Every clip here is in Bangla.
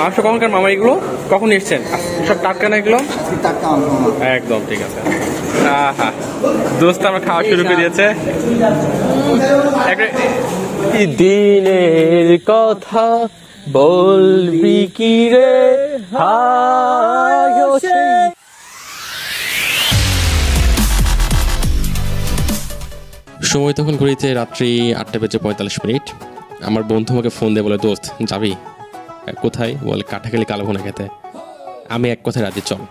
মাংস কখনকার মামা এগুলো কখন এসছেন? সব টাটকা না এগুলো? একদম ঠিক আছে। দোস্ত আমার খাওয়া শুরু করে দিয়েছে। দিনের কথা বলবি কি রে সময় তখন ঘুরিতে রাত্রি 8:45। আমার বন্ধু আমাকে ফোন দিয়ে বলে, দোস্ত যাবি কোথায়? বলে কাটাখালি কালাভুনা খেতে। আমি এক কথায় রাজি, চল।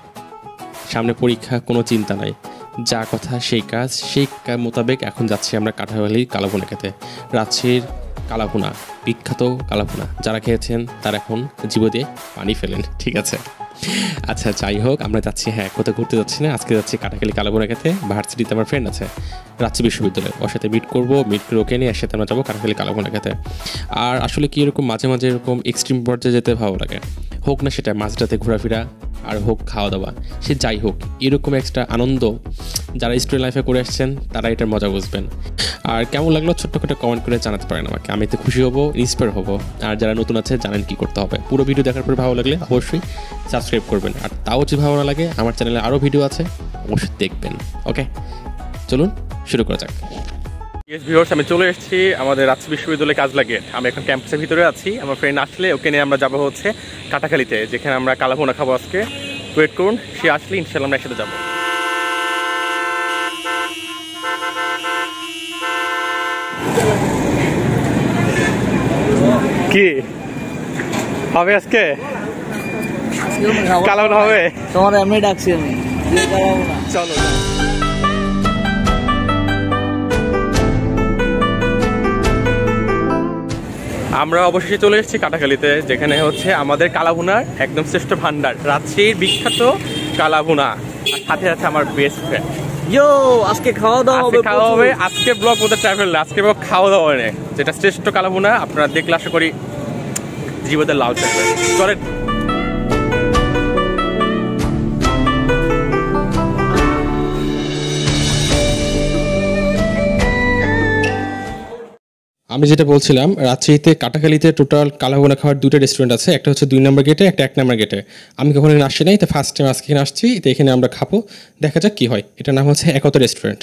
সামনে পরীক্ষা, কোনো চিন্তা নাই, যা কথা সেই কাজ, সেই মোতাবেক এখন যাচ্ছি আমরা কাটাখালি কালাভুনা খেতে। রাজশাহীর কালাভুনা, বিখ্যাত কালাভুনা, যারা খেয়েছেন তারা এখন জিভ দিয়ে পানি ফেলেন, ঠিক আছে? আচ্ছা যাই হোক, আমরা যাচ্ছি, হ্যাঁ কোথাও ঘুরতে যাচ্ছি না, আজকে যাচ্ছি কাটাখালি কালাভুনা খেতে। ভার্সিটিতে আমার ফ্রেন্ড আছে রাজশাহী বিশ্ববিদ্যালয়ে, ওর সাথে মিট করবো, মিট করে ওকে নিয়ে একসাথে আমরা যাবো কাটাখালি কালাভুনা খেতে। আর আসলে কি এরকম মাঝে মাঝে এরকম এক্সট্রিম পর্যায়ে যেতে ভালো লাগে, হোক না সেটা মাঝরাতে ঘোরাফেরা আর হোক খাওয়া দাওয়া, সে যাই হোক এরকম একটা আনন্দ যারা স্টুডেন্ট লাইফে করে আসছেন তারা এটার মজা বুঝবেন। আর কেমন লাগলো ছোট্ট করে কমেন্ট করে জানাতে পারেন আমাকে, আমি এতে খুশি হবো, ইন্সপায়ার হবো। আর যারা নতুন আছে জানেন কি করতে হবে। পুরো ভিডিও দেখার পর ভালো লাগলে অবশ্যই সাবস্ক্রাইব করবেন, আর তাও যদি ভালো না লাগে আমার চ্যানেলে আরও ভিডিও আছে অবশ্যই দেখবেন। ওকে চলুন শুরু করা যাক। ভিউয়ার্স, আমি চলে এসেছি আমাদের রাজশাহী বিশ্ববিদ্যালয়ে কাজ লাগে। আমি এখন ক্যাম্পাসের ভিতরে আছি। আমার ফ্রেন্ড আসলে ওকে নিয়ে আমরা যাবো হচ্ছে কাটাখালিতে, যেখানে আমরা কালাভুনা খাবো আজকে। ওয়েট করুন, সে আসলে ইনশাল্লাহ আমরা একসাথে যাবো। কি হবে আজকে? কালাভুনা হবে? তোমার এমনি ডাকছি আমি, চলো। আমরা অবশেষে চলে এসেছি কাটাখালিতে, যেখানে হচ্ছে আমাদের কালাভুনার একদম শ্রেষ্ঠ ভান্ডার, রাজশাহীর বিখ্যাত কালাভুনা। আর সাথে আছে আমার বেস্ট ফ্রেন্ড। আজকে খাওয়া দাওয়া হবে। আজকে ব্লগ ওদের ট্রাভেল, আজকে ব্লগ খাওয়া দাওয়া নেই, যেটা শ্রেষ্ঠ কালাভুনা আপনারা দেখলে আশা করি জীবনের লাল থাকবে। চলেন। আমি যেটা বলছিলাম, রাজশাহীতে কাটাখালিতে টোটাল কালাভুনা খাওয়ার দুটো রেস্টুরেন্ট আছে, একটা হচ্ছে 2 নম্বর গেটে, একটা 1 নম্বর গেটে। আমি কখনো এখানে আসছি নাই, তো ফার্স্ট টাইম আজকে এখানে আসছি, তো এখানে আমরা খাবো, দেখা যাক কি হয়। এটার নাম হচ্ছে একতা রেস্টুরেন্ট।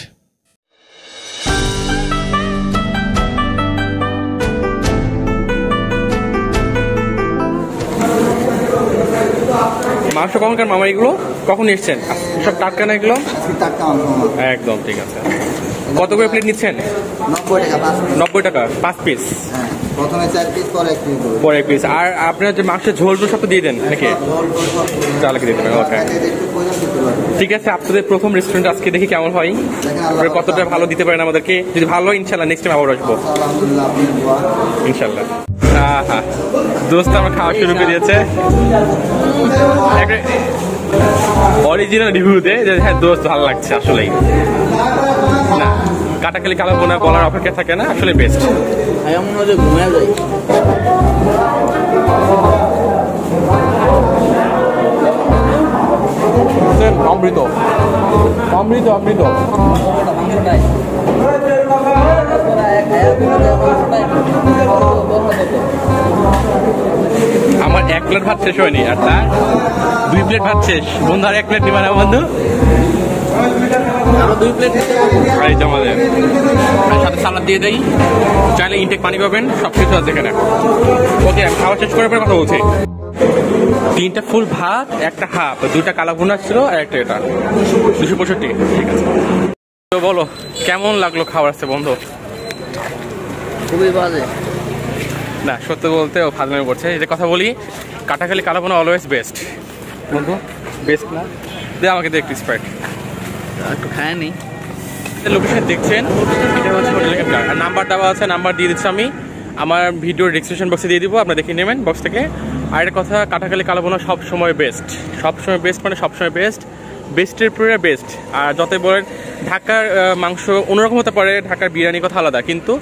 মাংস কখনকার মামা এগুলো কখন এসছেন? সব টাটকা না এগুলো? একদম ঠিক আছে। কত করে প্লেট নিচ্ছেন? 90 টাকা 5 পিস। প্রথমে 4 পিস, পরে 1 পিস। আর আপনার যে মাংসের ঝোল সব দিয়ে দেন নাকি? চালাকে দিয়ে দেবেন। ওকে ঠিক আছে। আপনাদের প্রথম রেস্টুরেন্ট আজকে দেখি কেমন হয়, কতটা ভালো দিতে পারেন আমাদেরকে। যদি ভালো হয় ইনশাল্লাহ নেক্সট টাইম আবার আসবো ইনশাল্লাহ। হ্যাঁ দোস্ত আমার খাওয়া শুরু করে দিয়েছে। অরিজিনাল রিভিউ দে যে হ্যাঁ দোস্ত ভালো লাগছে। আসলেই না, কাটাখালি কালাভুনা বলার অপেক্ষা থাকে না, আসলে বেস্ট। ঘুমিয়ে যাই। অমৃত অমৃত অমৃত। আমার 1 প্লেট ভাত শেষ হয়নি, আর তার 2 প্লেট ভাত শেষ। বন্ধু আর 1 প্লেট নিবা না বন্ধু? 2 প্লেট আমাদের সাথে সালাদ দিয়ে দেই, চাইলে ইনটেক পানি পাবেন, সবকিছু আছে এখানে। ওকে আমি খাওয়া শেষ করার পরে কথা বলছি। 3টা ফুল ভাত, 1টা হাফ, 2টা কালাভুনা ছিল, আর 1টা এটা 265। ঠিক আছে, তো বলো কেমন লাগলো খাবার? আছে বন্ধু? খুবই বাজে। না সত্যি বলতে ও ফাজলামি করছে। যে কথা বলি, কাটাখালি কালাভুনা অলওয়েজ বেস্ট বন্ধু, বেস্ট না? দে আমাকে দে একটু স্প্রাইট, একটু খায় নি। লোকেশন দেখছেন, এটা হচ্ছে হোটেলের ক্যাম্প। আর নাম্বার দেওয়া আছে, নাম্বার দিয়ে দিচ্ছি আমি আমার ভিডিওর ডিসক্রিপশন বক্সে দিয়ে দিব, আপনারা দেখে নেবেন বক্স থেকে। আর একটা কথা, কাটাখালি কালাভুনা সবসময় বেস্ট, সবসময় বেস্ট, মানে সবসময় বেস্ট, বেস্টের পরে বেস্ট। আর যতই বলেন ঢাকার মাংস অন্যরকম হতে পারে, ঢাকার বিরিয়ানি কথা আলাদা, কিন্তু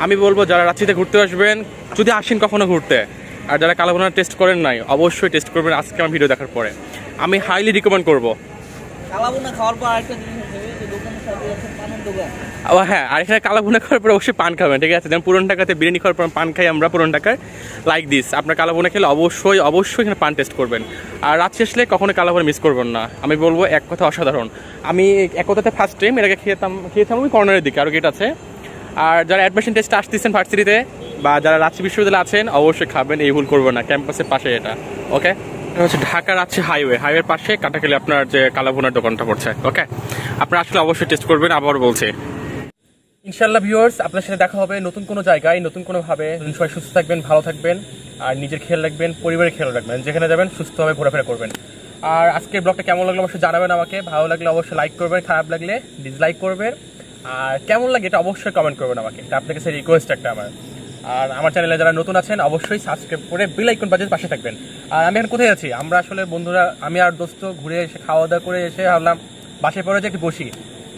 আমি বলবো যারা রাঁচিতে ঘুরতে আসবেন, যদি আসেন কখনো ঘুরতে, আর যারা কালাভুনা টেস্ট করেন নাই অবশ্যই টেস্ট করবেন আজকে আমার ভিডিও দেখার পরে। আমি হাইলি রিকমেন্ড করবো। কালাভুনা খাওয়ার পর আরেকটা জিনিস ও হ্যাঁ, আর এখানে কালা ভুনা খাওয়ার পর অবশ্যই পান খাবেন, ঠিক আছে? যেমন পুরান ঢাকাতে বিরিয়ানি খাওয়ার পর পান খাই আমরা পুরান ঢাকার, লাইক দিস। আপনার কালা ভুনা খেলে অবশ্যই অবশ্যই এখানে পান টেস্ট করবেন। আর রাত শেষলে কখনো কালা ভুনা মিস করবেন না। আমি বলবো এক কথা অসাধারণ। আমি এক কথাতে ফার্স্ট টাইম এর আগে খেয়েছিলাম আমি কর্নারের দিকে, আরও গেট আছে। আর যারা অ্যাডমিশন টেস্টে আসতেছেন ভার্সিটিতে বা যারা রাজশাহী বিশ্ববিদ্যালয়ে আছেন অবশ্যই খাবেন, এই ভুল করবেন না। ক্যাম্পাসের পাশে এটা, ওকে? হচ্ছে ঢাকা রাজশাহী হাইওয়ের পাশে কাটাখালী আপনার যে কালা ভুনার দোকানটা পড়ছে, ওকে? আপনারা আসলে অবশ্যই টেস্ট করবেন, আবার বলছি। ইনশাআল্লাহ ভিউয়ার্স, আপনার সাথে দেখা হবে নতুন কোনো জায়গায়, নতুন কোনোভাবে। সবাই সুস্থ থাকবেন, ভালো থাকবেন, আর নিজের খেয়াল রাখবেন, পরিবারের খেয়াল রাখবেন। যেখানে যাবেন সুস্থভাবে ঘোরাফেরা করবেন। আর আজকের ব্লগটা কেমন লাগলো অবশ্যই জানাবেন আমাকে। ভালো লাগলে অবশ্যই লাইক করবেন, খারাপ লাগলে ডিসলাইক করবেন। আর কেমন লাগে এটা অবশ্যই কমেন্ট করবেন আমাকে, এটা আপনার কাছে রিকোয়েস্ট একটা আমার। আর আমার চ্যানেলে যারা নতুন আছেন অবশ্যই সাবস্ক্রাইব করে বেল আইকন বাজিয়ে পাশে থাকবেন। আর আমি এখন কোথায় আছি? আমরা আসলে বন্ধুরা, আমি আর দোস্ত ঘুরে এসে খাওয়া দাওয়া করে এসে ভাবলাম বাসায় পরে যে একটু বসি।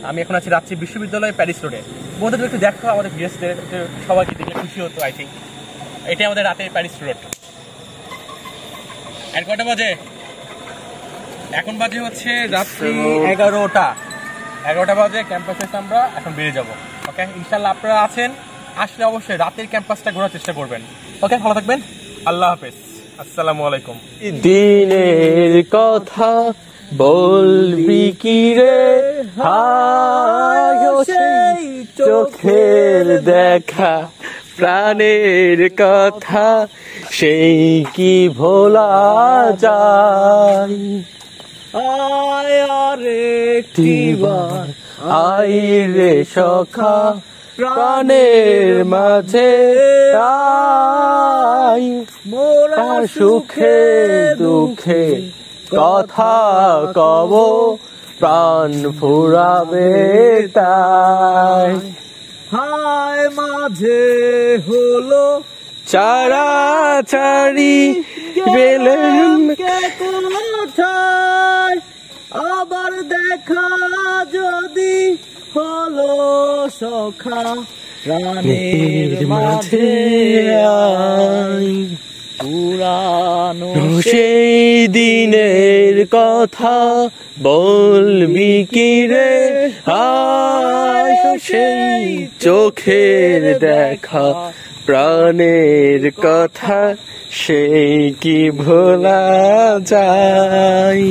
আমি এখন আছি রাজশাহী বিশ্ববিদ্যালয় প্যারিস রোডে। বন্ধুদের একটু দেখো, আমাদের গেস্টদের সবাইকে দেখলে খুশি হতো। আই থিঙ্ক এটাই আমাদের রাতের প্যারিস রোড। আর কটা বাজে? এখন বাজে হচ্ছে রাত্রি 11টা বাজে। ক্যাম্পাসে আমরা এখন বেরিয়ে যাবো, ওকে? ইনশাল্লাহ আপনারা আছেন, আসলে অবশ্যই রাতের ক্যাম্পাসটা ঘোরার চেষ্টা করবেন, ওকে? ভালো থাকবেন, আল্লাহ হাফেজ, আসসালামু আলাইকুম। দিনের কথা বলবি কি রে, হায় সেই চোখের দেখা, প্রাণের কথা সেই কি ভোলা যায়। আয় আরেকটিবার আই রে সখা, প্রাণের মাঝে আই, মোরা সুখে দুঃখে কথা কব, প্রাণ ফুরাবে তাই। হায় মাঝে হলো চারাচারি, গেলেন কে কোথায়, আবার দেখা যদি হলো সখা, প্রাণের মাঝে আই। পুরানো সেই দিনের কথা বলবি কি রে, আয় সেই চোখের দেখা, প্রাণের কথা সেই কি ভোলা যায়।